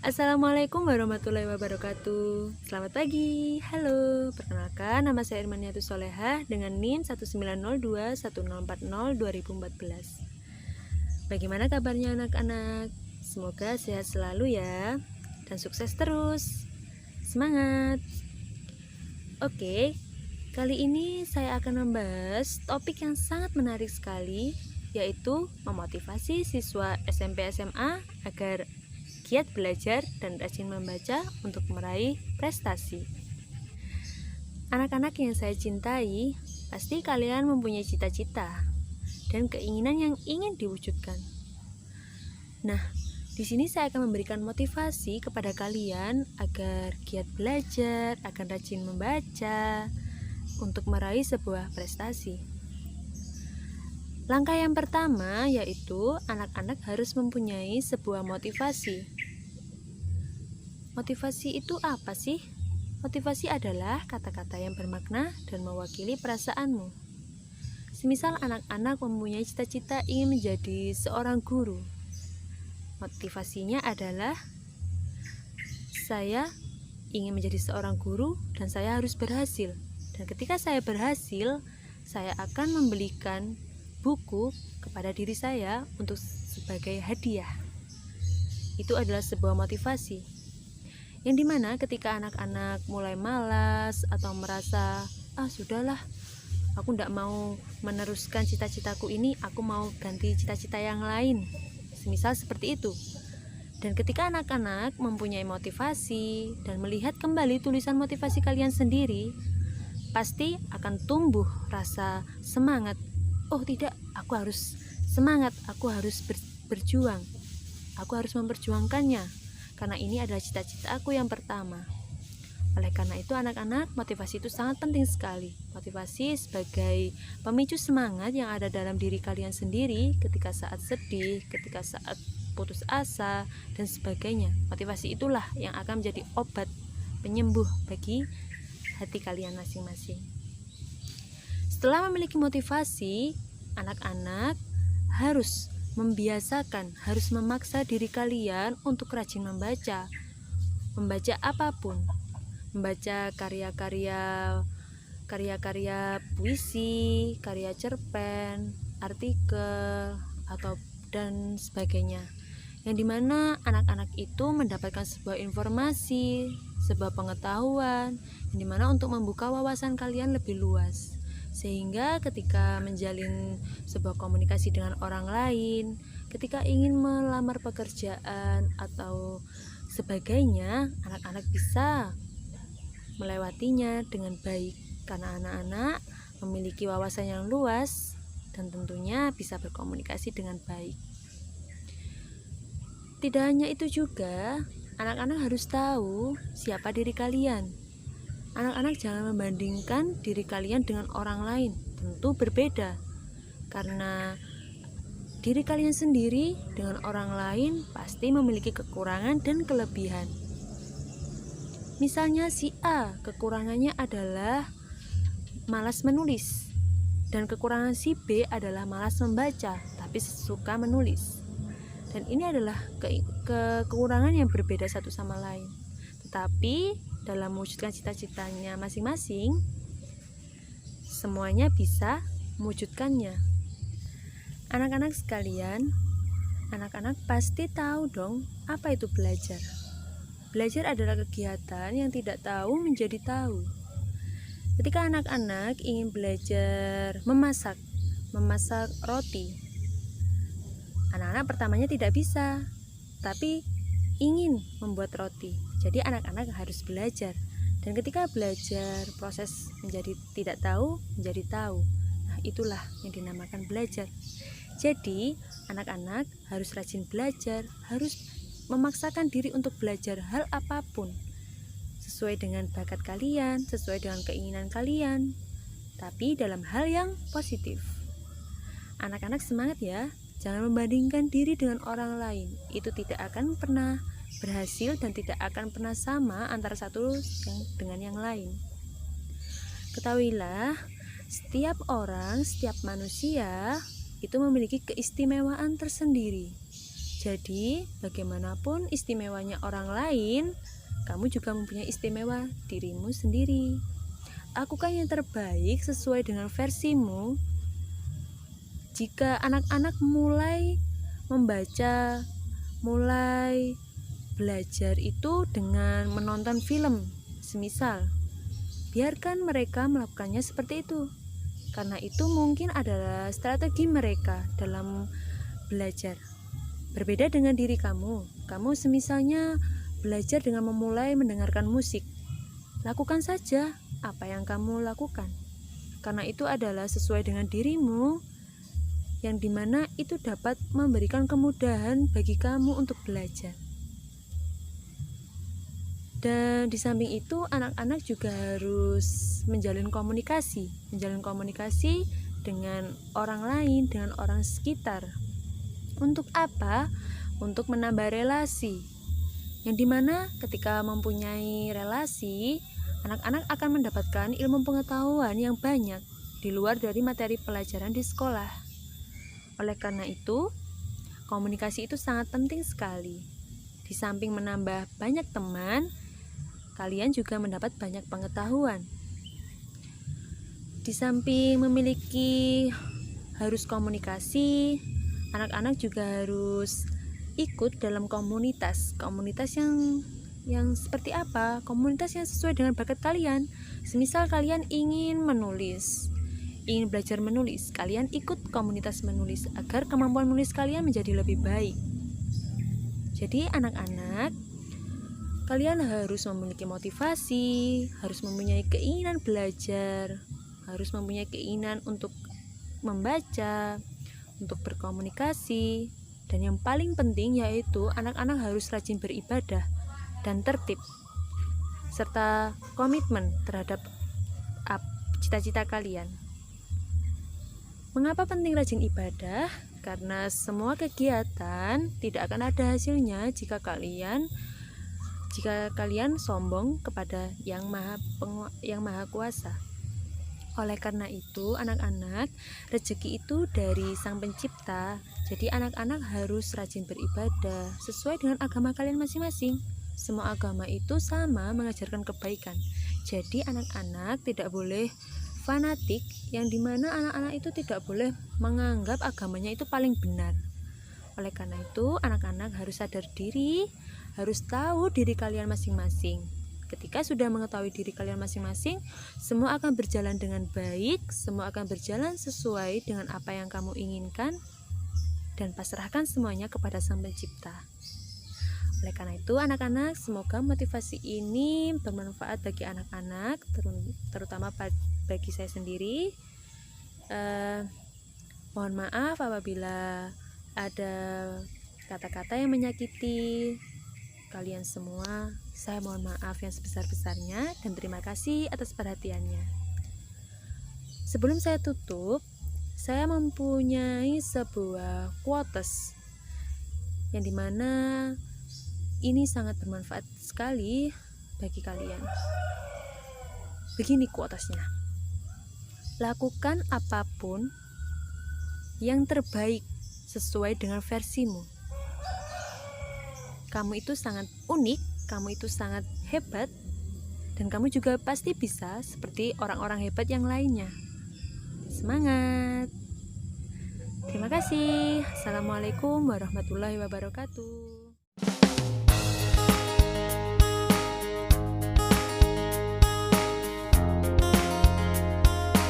Assalamualaikum warahmatullahi wabarakatuh. Selamat pagi. Halo, perkenalkan nama saya Irmaniatus Solehah dengan NIM 190210402014. Bagaimana kabarnya anak-anak? Semoga sehat selalu ya dan sukses terus. Semangat. Oke, kali ini saya akan membahas topik yang sangat menarik sekali, yaitu memotivasi siswa SMP SMA agar giat belajar dan rajin membaca untuk meraih prestasi. Anak-anak yang saya cintai, pasti kalian mempunyai cita-cita dan keinginan yang ingin diwujudkan. Nah, di sini saya akan memberikan motivasi kepada kalian agar giat belajar, akan rajin membaca untuk meraih sebuah prestasi. Langkah yang pertama yaitu anak-anak harus mempunyai sebuah motivasi. Motivasi itu apa sih? Motivasi adalah kata-kata yang bermakna dan mewakili perasaanmu. Semisal anak-anak mempunyai cita-cita ingin menjadi seorang guru. Motivasinya adalah saya ingin menjadi seorang guru dan saya harus berhasil. Dan ketika saya berhasil, saya akan membelikan buku kepada diri saya untuk sebagai hadiah. Itu adalah sebuah motivasi, yang dimana ketika anak-anak mulai malas atau merasa sudahlah, aku tidak mau meneruskan cita-citaku ini, aku mau ganti cita-cita yang lain, semisal seperti itu. Dan ketika anak-anak mempunyai motivasi dan melihat kembali tulisan motivasi kalian sendiri, pasti akan tumbuh rasa semangat. Oh tidak, aku harus semangat, aku harus berjuang, aku harus memperjuangkannya, karena ini adalah cita-cita aku yang pertama. Oleh karena itu anak-anak, motivasi itu sangat penting sekali. Motivasi sebagai pemicu semangat yang ada dalam diri kalian sendiri ketika saat sedih, ketika saat putus asa, dan sebagainya. Motivasi itulah yang akan menjadi obat penyembuh bagi hati kalian masing-masing. Setelah memiliki motivasi, anak-anak harus membiasakan, harus memaksa diri kalian untuk rajin membaca. Membaca apapun. Membaca karya-karya puisi, karya cerpen, artikel, dan sebagainya. Yang dimana anak-anak itu mendapatkan sebuah informasi, sebuah pengetahuan, yang dimana untuk membuka wawasan kalian lebih luas. Sehingga ketika menjalin sebuah komunikasi dengan orang lain, ketika ingin melamar pekerjaan atau sebagainya, anak-anak bisa melewatinya dengan baik, karena anak-anak memiliki wawasan yang luas dan tentunya bisa berkomunikasi dengan baik. Tidak hanya itu juga, anak-anak harus tahu siapa diri kalian. Anak-anak jangan membandingkan diri kalian dengan orang lain, tentu berbeda. Karena diri kalian sendiri dengan orang lain pasti memiliki kekurangan dan kelebihan. Misalnya si A, kekurangannya adalah malas menulis, dan kekurangan si B adalah malas membaca, tapi suka menulis. Dan ini adalah kekurangan yang berbeda satu sama lain. Tetapi dalam mewujudkan cita-citanya masing-masing, semuanya bisa mewujudkannya. Anak-anak sekalian, anak-anak pasti tahu dong apa itu belajar. Belajar adalah kegiatan yang tidak tahu menjadi tahu. Ketika anak-anak ingin belajar memasak roti, anak-anak pertamanya tidak bisa, tapi ingin membuat roti. Jadi anak-anak harus belajar. Dan ketika belajar, proses menjadi tidak tahu menjadi tahu. Nah, itulah yang dinamakan belajar. Jadi, anak-anak harus rajin belajar, harus memaksakan diri untuk belajar hal apapun, sesuai dengan bakat kalian, sesuai dengan keinginan kalian, tapi dalam hal yang positif. Anak-anak semangat ya, jangan membandingkan diri dengan orang lain. Itu tidak akan pernah berhasil dan tidak akan pernah sama antara satu dengan yang lain. Ketahuilah, setiap orang, setiap manusia itu memiliki keistimewaan tersendiri. Jadi, bagaimanapun istimewanya orang lain, kamu juga mempunyai istimewa dirimu sendiri. Lakukan yang terbaik sesuai dengan versimu. Jika anak-anak mulai membaca, mulai belajar itu dengan menonton film, semisal, biarkan mereka melakukannya seperti itu. Karena itu mungkin adalah strategi mereka dalam belajar. Berbeda dengan diri kamu. Kamu semisalnya belajar dengan memulai mendengarkan musik. Lakukan saja apa yang kamu lakukan. Karena itu adalah sesuai dengan dirimu, yang dimana itu dapat memberikan kemudahan bagi kamu untuk belajar. Dan di samping itu, anak-anak juga harus menjalin komunikasi dengan orang lain, dengan orang sekitar. Untuk apa? Untuk menambah relasi. Yang dimana ketika mempunyai relasi, anak-anak akan mendapatkan ilmu pengetahuan yang banyak di luar dari materi pelajaran di sekolah. Oleh karena itu, komunikasi itu sangat penting sekali. Di samping menambah banyak teman, kalian juga mendapat banyak pengetahuan. Di samping memiliki harus komunikasi, anak-anak juga harus ikut dalam komunitas yang seperti apa? Komunitas yang sesuai dengan bakat kalian. Semisal kalian ingin menulis, ingin belajar menulis, kalian ikut komunitas menulis agar kemampuan menulis kalian menjadi lebih baik. Jadi anak-anak, kalian harus memiliki motivasi, harus mempunyai keinginan belajar, harus mempunyai keinginan untuk membaca, untuk berkomunikasi, dan yang paling penting yaitu anak-anak harus rajin beribadah dan tertib, serta komitmen terhadap cita-cita kalian. Mengapa penting rajin ibadah? Karena semua kegiatan tidak akan ada hasilnya jika kalian sombong kepada yang maha kuasa. Oleh karena itu, anak-anak, rezeki itu dari Sang Pencipta. Jadi anak-anak harus rajin beribadah sesuai dengan agama kalian masing-masing. Semua agama itu sama mengajarkan kebaikan. Jadi anak-anak tidak boleh fanatik, yang dimana anak-anak itu tidak boleh menganggap agamanya itu paling benar. Oleh karena itu, anak-anak harus sadar diri, harus tahu diri kalian masing-masing. Ketika sudah mengetahui diri kalian masing-masing, semua akan berjalan dengan baik, semua akan berjalan sesuai dengan apa yang kamu inginkan, dan pasrahkan semuanya kepada Sang Pencipta. Oleh karena itu, anak-anak, semoga motivasi ini bermanfaat bagi anak-anak, terutama bagi saya sendiri. Mohon maaf apabila ada kata-kata yang menyakiti kalian semua. Saya mohon maaf yang sebesar-besarnya dan terima kasih atas perhatiannya. Sebelum saya tutup, saya mempunyai sebuah quotes yang dimana ini sangat bermanfaat sekali bagi kalian. Begini quotesnya: lakukan apapun yang terbaik sesuai dengan versimu. Kamu itu sangat unik, kamu itu sangat hebat, dan kamu juga pasti bisa seperti orang-orang hebat yang lainnya. Semangat! Terima kasih. Assalamualaikum warahmatullahi wabarakatuh.